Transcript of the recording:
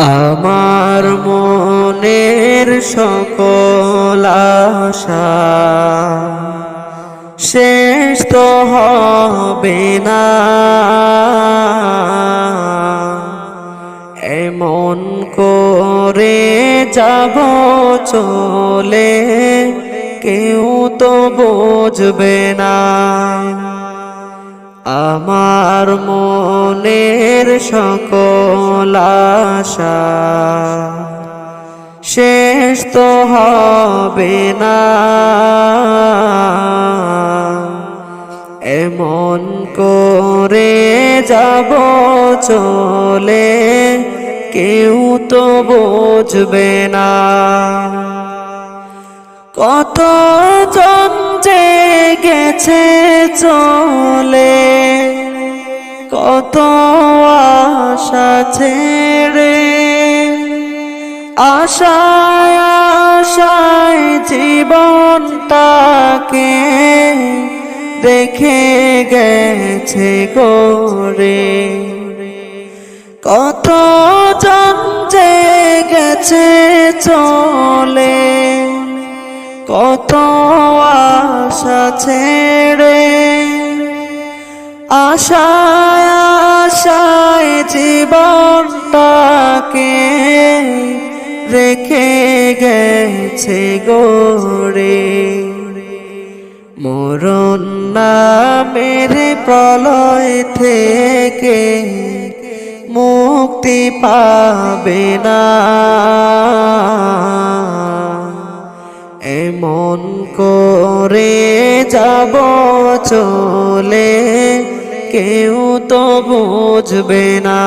আমার মনের সকল আশা শেষ তো হবে না, এমন করে যাব চলে কেউ তো বুঝবে না। আমার মনের সকল আশা শেষ তো হবে না, এমন করে যাব চলে কেউ তো বুঝবে না। কত জন যে গেছে চলে, কত আশা ছেড়ে, আশায় আশায় জীবনটাকে রেখে গেছে গড়ে। কত জন যে গেছে চলে, কত আশা ছেড়ে, আশায় আশায় জীবনটাকে রেখে গেছে গড়ে। মরণ নামের প্রলয় থেকে মুক্তি পাবে না, এমন করে যাব চলে কেউ তো বুঝবে না।